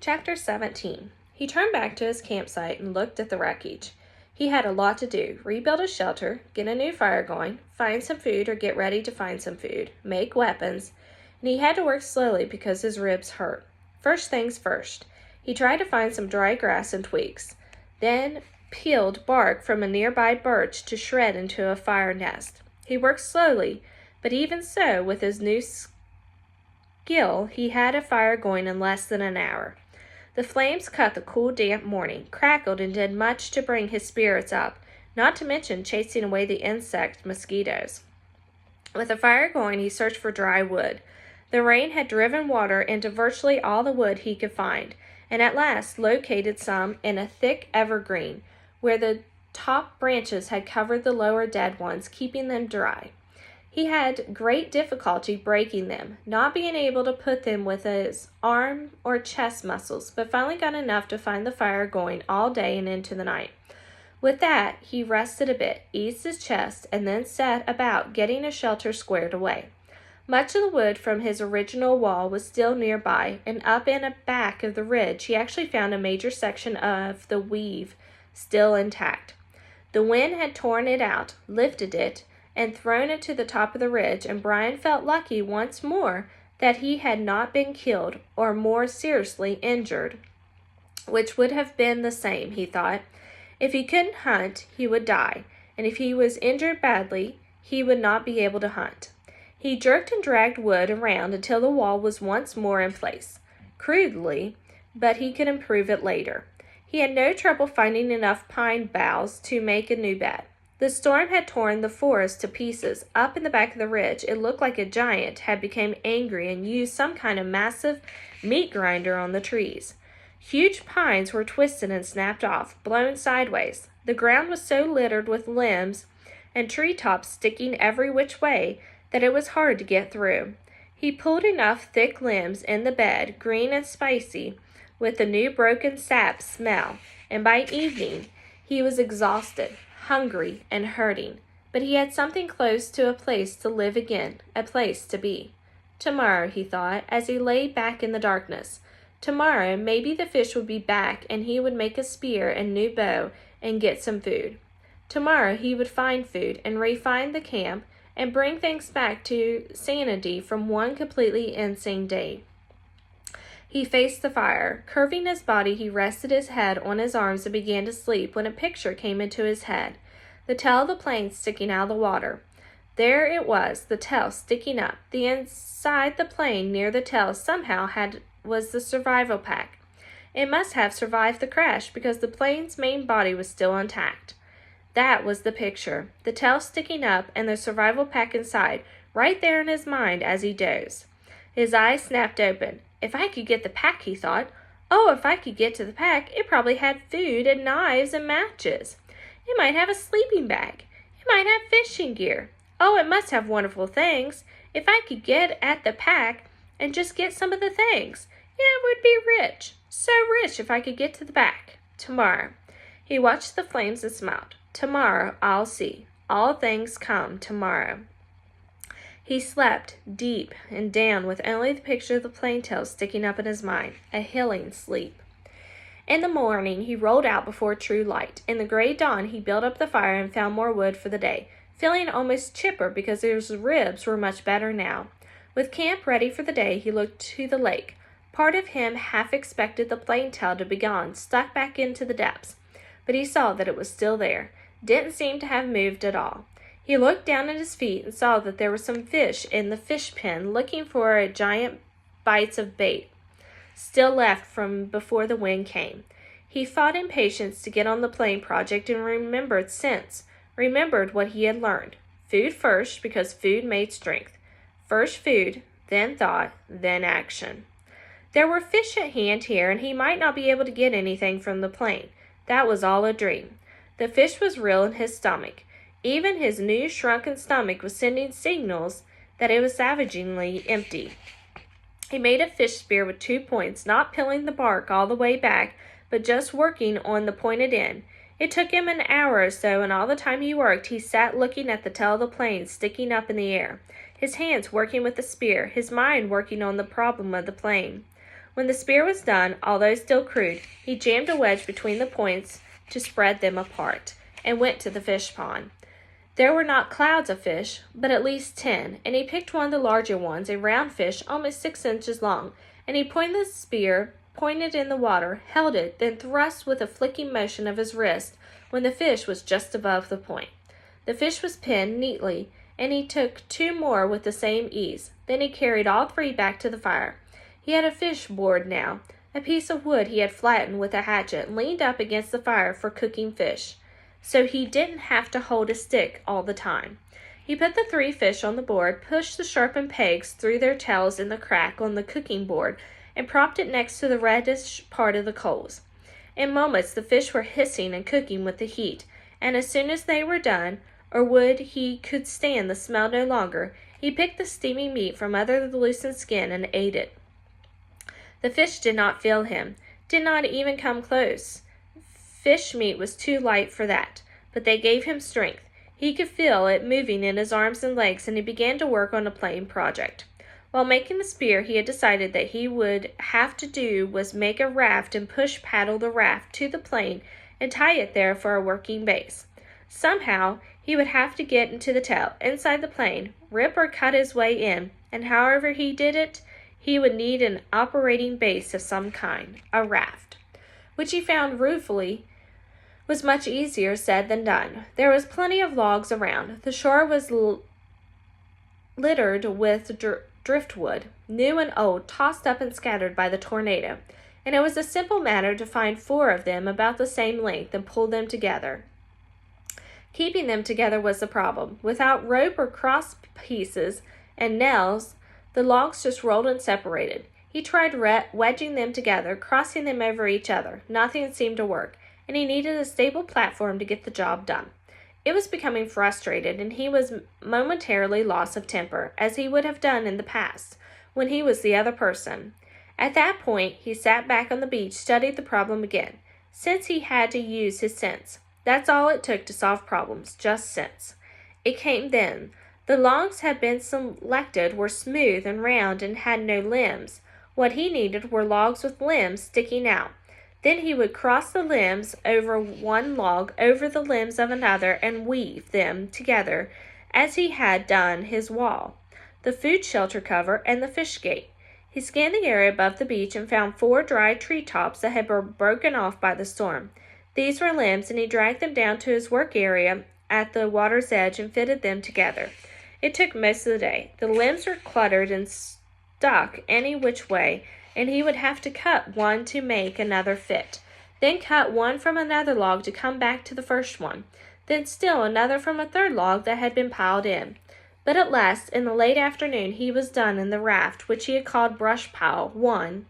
Chapter 17. He turned back to his campsite and looked at the wreckage. He had a lot to do: rebuild his shelter, get a new fire going, find some food or get ready to find some food, make weapons, and he had to work slowly because his ribs hurt. First things first, he tried to find some dry grass and twigs, then peeled bark from a nearby birch to shred into a fire nest. He worked slowly, but even so, with his new skill, he had a fire going in less than an hour. The flames cut the cool, damp morning, crackled, and did much to bring his spirits up, not to mention chasing away the insect mosquitoes. With the fire going, he searched for dry wood. The rain had driven water into virtually all the wood he could find, and at last located some in a thick evergreen, where the top branches had covered the lower dead ones, keeping them dry. He had great difficulty breaking them, not being able to put them with his arm or chest muscles, but finally got enough to find the fire going all day and into the night. With that, he rested a bit, eased his chest, and then set about getting a shelter squared away. Much of the wood from his original wall was still nearby, and up in a back of the ridge he actually found a major section of the weave still intact. The wind had torn it out, lifted it, and thrown it to the top of the ridge, and Brian felt lucky once more that he had not been killed or more seriously injured, which would have been the same, he thought. If he couldn't hunt, he would die, and if he was injured badly, he would not be able to hunt. He jerked and dragged wood around until the wall was once more in place, crudely, but he could improve it later. He had no trouble finding enough pine boughs to make a new bed. The storm had torn the forest to pieces. Up in the back of the ridge, it looked like a giant had become angry and used some kind of massive meat grinder on the trees. Huge pines were twisted and snapped off, blown sideways. The ground was so littered with limbs and treetops sticking every which way that it was hard to get through. He pulled enough thick limbs in the bed, green and spicy, with the new broken sap smell, and by evening he was exhausted, hungry, and hurting, but he had something close to a place to live again, a place to be. Tomorrow, he thought, as he lay back in the darkness. Tomorrow, maybe the fish would be back, and he would make a spear and new bow and get some food. Tomorrow he would find food and refine the camp and bring things back to sanity from one completely insane day. He faced the fire. Curving his body, he rested his head on his arms and began to sleep when a picture came into his head. The tail of the plane sticking out of the water. There it was, the tail sticking up. The inside the plane near the tail somehow was the survival pack. It must have survived the crash because the plane's main body was still intact. That was the picture, the tail sticking up and the survival pack inside, right there in his mind as he dozed. His eyes snapped open. If I could get the pack, he thought. Oh, if I could get to the pack, it probably had food and knives and matches. It might have a sleeping bag. It might have fishing gear. Oh, it must have wonderful things. If I could get at the pack and just get some of the things, it would be rich. So rich if I could get to the pack. Tomorrow. He watched the flames and smiled. Tomorrow I'll see. All things come tomorrow. He slept deep and down with only the picture of the plane tail sticking up in his mind, a healing sleep. In the morning he rolled out before true light. In the gray dawn he built up the fire and found more wood for the day, feeling almost chipper because his ribs were much better now. With camp ready for the day, he looked to the lake. Part of him half expected the plane tail to be gone, stuck back into the depths, but he saw that it was still there. Didn't seem to have moved at all. He looked down at his feet and saw that there were some fish in the fish pen looking for a giant bites of bait still left from before the wind came. He fought impatience to get on the plane project and remembered what he had learned. Food first, because food made strength. First food, then thought, then action. There were fish at hand here, and he might not be able to get anything from the plane. That was all a dream. The fish was real in his stomach. Even his new shrunken stomach was sending signals that it was savagingly empty. He made a fish spear with 2 points, not peeling the bark all the way back, but just working on the pointed end. It took him an hour or so, and all the time he worked, he sat looking at the tail of the plane sticking up in the air, his hands working with the spear, his mind working on the problem of the plane. When the spear was done, although still crude, he jammed a wedge between the points to spread them apart, and went to the fish pond. There were not clouds of fish, but at least 10, and he picked one of the larger ones, a round fish almost 6 inches long, and he pointed the spear, pointed in the water, held it, then thrust with a flicking motion of his wrist when the fish was just above the point. The fish was pinned neatly, and he took 2 more with the same ease. Then he carried all 3 back to the fire. He had a fish board now, a piece of wood he had flattened with a hatchet, leaned up against the fire for cooking fish, so he didn't have to hold a stick all the time. He put the 3 fish on the board, pushed the sharpened pegs through their tails in the crack on the cooking board, and propped it next to the reddish part of the coals. In moments the fish were hissing and cooking with the heat, and as soon as they were done, or would he could stand the smell no longer, he picked the steaming meat from under the loosened skin and ate it. The fish did not feel him, did not even come close. Fish meat was too light for that, but they gave him strength. He could feel it moving in his arms and legs, and he began to work on a plane project. While making the spear, he had decided that he would have to do was make a raft and push-paddle the raft to the plane and tie it there for a working base. Somehow, he would have to get into the tail, inside the plane, rip or cut his way in, and however he did it, he would need an operating base of some kind, a raft, which he found ruefully was much easier said than done. There was plenty of logs around. The shore was littered with driftwood, new and old, tossed up and scattered by the tornado, and it was a simple matter to find 4 of them about the same length and pull them together. Keeping them together was the problem. Without rope or cross pieces and nails, the logs just rolled and separated. He tried wedging them together, crossing them over each other. Nothing seemed to work, and he needed a stable platform to get the job done. It was becoming frustrated, and he was momentarily lost of temper, as he would have done in the past, when he was the other person. At that point, he sat back on the beach, studied the problem again. Since he had to use his sense. That's all it took to solve problems, just sense. It came then. The logs had been selected were smooth and round and had no limbs. What he needed were logs with limbs sticking out. Then he would cross the limbs over one log over the limbs of another and weave them together as he had done his wall, the food shelter cover, and the fish gate. He scanned the area above the beach and found 4 dry tree tops that had been broken off by the storm. These were limbs, and he dragged them down to his work area at the water's edge and fitted them together. It took most of the day. The limbs were cluttered and stuck any which way, and he would have to cut one to make another fit, then cut one from another log to come back to the first one, then still another from a third log that had been piled in. But at last, in the late afternoon, he was done, and the raft, which he had called Brush Pile 1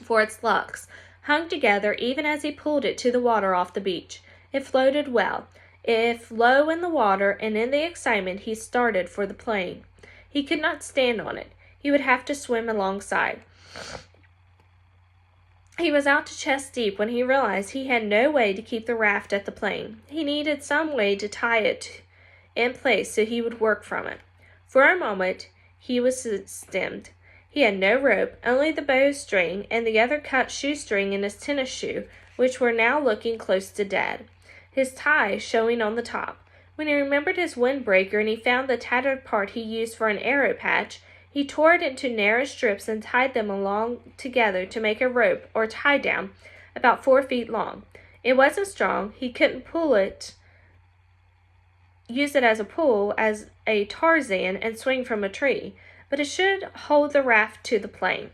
for its looks, hung together even as he pulled it to the water off the beach. It floated well, if low in the water, and in the excitement he started for the plane. He could not stand on it. He would have to swim alongside. He was out to chest deep when he realized he had no way to keep the raft at the plane. He needed some way to tie it in place so he would work from it. For a moment he was stemmed. He had no rope, only the bowstring and the other cut shoestring in his tennis shoe, which were now looking close to dead, his tie showing on the top. When he remembered his windbreaker and he found the tattered part he used for an arrow patch, he tore it into narrow strips and tied them along together to make a rope or tie down about 4 feet long. It wasn't strong. He couldn't use it as a pull, as a Tarzan, and swing from a tree, but it should hold the raft to the plane.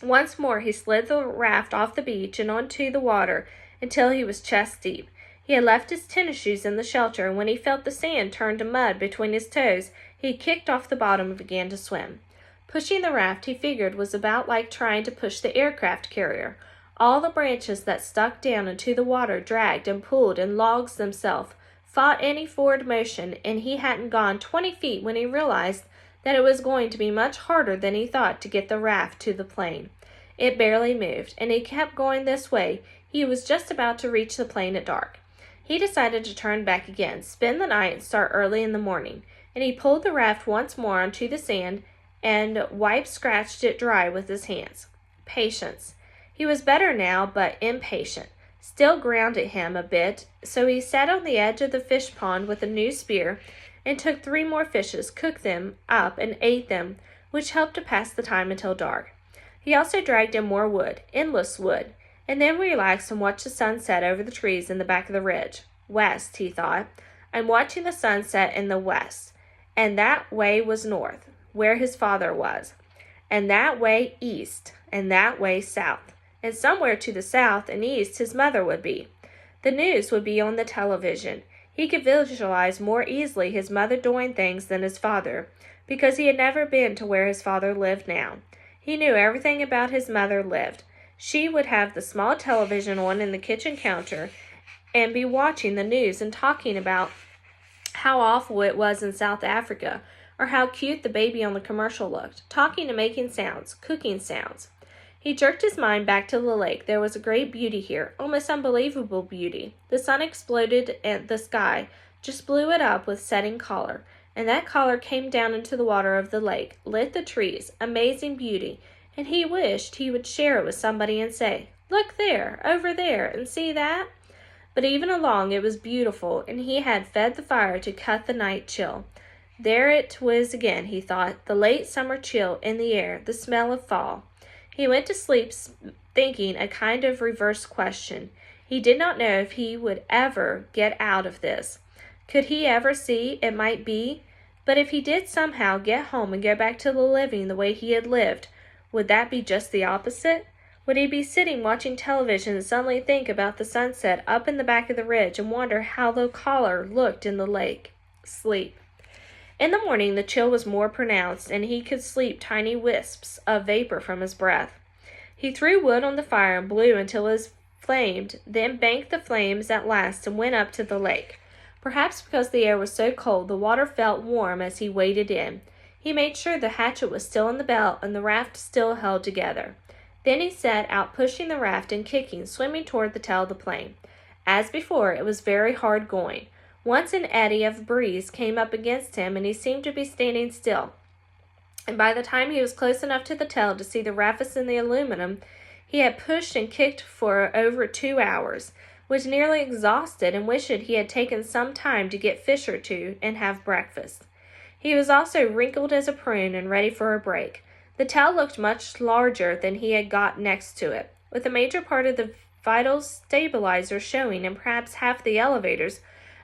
Once more he slid the raft off the beach and onto the water until he was chest deep. He had left his tennis shoes in the shelter, and when he felt the sand turn to mud between his toes, he kicked off the bottom and began to swim. Pushing the raft, he figured, was about like trying to push the aircraft carrier. All the branches that stuck down into the water dragged and pulled, and logs themselves fought any forward motion, and he hadn't gone 20 feet when he realized that it was going to be much harder than he thought to get the raft to the plane. It barely moved, and he kept going this way. He was just about to reach the plane at dark. He decided to turn back again, spend the night, and start early in the morning, and he pulled the raft once more onto the sand and scratched it dry with his hands. patience. He was better now, but impatient. Still grounded him a bit, so he sat on the edge of the fish pond with a new spear and took 3 more fishes, cooked them up, and ate them, which helped to pass the time until dark. He also dragged in more wood, endless wood, and then relaxed and watched the sun set over the trees in the back of the ridge. West, he thought. I'm watching the sun set in the west, and that way was north, where his father was, and that way east, and that way south, and somewhere to the south and east his mother would be. The news would be on the television. He could visualize more easily his mother doing things than his father, because he had never been to where his father lived now. He knew everything about his mother lived. She would have the small television on in the kitchen counter and be watching the news and talking about how awful it was in South Africa, or how cute the baby on the commercial looked, talking and making sounds, cooking sounds. He jerked his mind back to the lake. There was a great beauty here, almost unbelievable beauty. The sun exploded at the sky, just blew it up with setting color, and that color came down into the water of the lake, lit the trees, amazing beauty, and he wished he would share it with somebody and say, "Look there, over there, and see that?" But even along it was beautiful, and he had fed the fire to cut the night chill. There it was again, he thought, the late summer chill in the air, the smell of fall. He went to sleep thinking a kind of reverse question. He did not know if he would ever get out of this. Could he ever see it might be? But if he did somehow get home and go back to the living the way he had lived, would that be just the opposite? Would he be sitting watching television and suddenly think about the sunset up in the back of the ridge and wonder how the color looked in the lake? Sleep. In the morning the chill was more pronounced, and he could sleep tiny wisps of vapor from his breath. He threw wood on the fire and blew until it flamed, then banked the flames at last and went up to the lake. Perhaps because the air was so cold, the water felt warm as he waded in. He made sure the hatchet was still in the belt and the raft still held together. Then he set out pushing the raft and kicking, swimming toward the tail of the plane. As before, it was very hard going. Once an eddy of breeze came up against him, and he seemed to be standing still. And by the time he was close enough to the tail to see the rafts in the aluminum, he had pushed and kicked for over 2 hours, was nearly exhausted, and wished he had taken some time to get fish or two and have breakfast. He was also wrinkled as a prune and ready for a break. The tail looked much larger than he had got next to it, with a major part of the vital stabilizer showing, and perhaps half the elevators,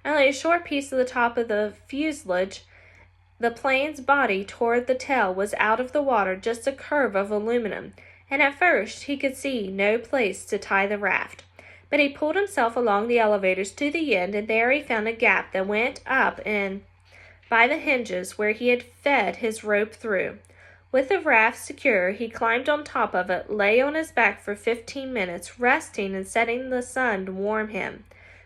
only a short piece of the top of the fuselage. The plane's body toward the tail was out of the water, just a curve of aluminum, and at first he could see no place to tie the raft. But he pulled himself along the elevators to the end, and there he found a gap that went up and by the hinges where he had fed his rope through. With the raft secure, he climbed on top of it, lay on his back for 15 minutes, resting and setting the sun to warm him.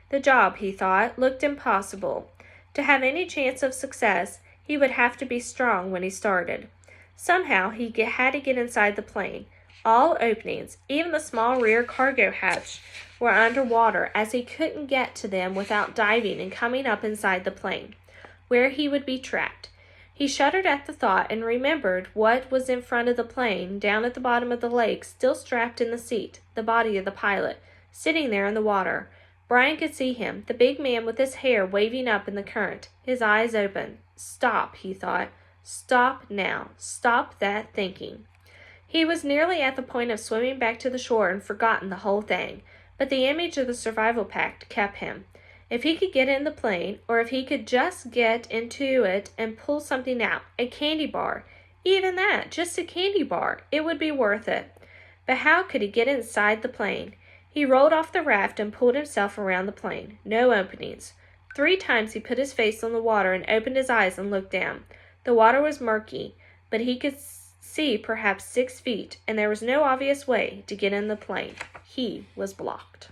The job, he thought, looked impossible. To have any chance of success, he would have to be strong when he started. Somehow he had to get inside the plane. All openings, even the small rear cargo hatch, were under water, as he couldn't get to them without diving and coming up inside the plane, where he would be trapped. He shuddered at the thought and remembered what was in front of the plane, down at the bottom of the lake, still strapped in the seat, the body of the pilot, sitting there in the water. Brian could see him, the big man with his hair waving up in the current, his eyes open. Stop, he thought. Stop now. Stop that thinking. He was nearly at the point of swimming back to the shore and forgotten the whole thing, but the image of the survival pact kept him. If he could get in the plane, or if he could just get into it and pull something out, a candy bar, even that, just a candy bar, it would be worth it. But how could he get inside the plane? He rolled off the raft and pulled himself around the plane. No openings. 3 times he put his face on the water and opened his eyes and looked down. The water was murky, but he could see perhaps 6 feet, and there was no obvious way to get in the plane. He was blocked.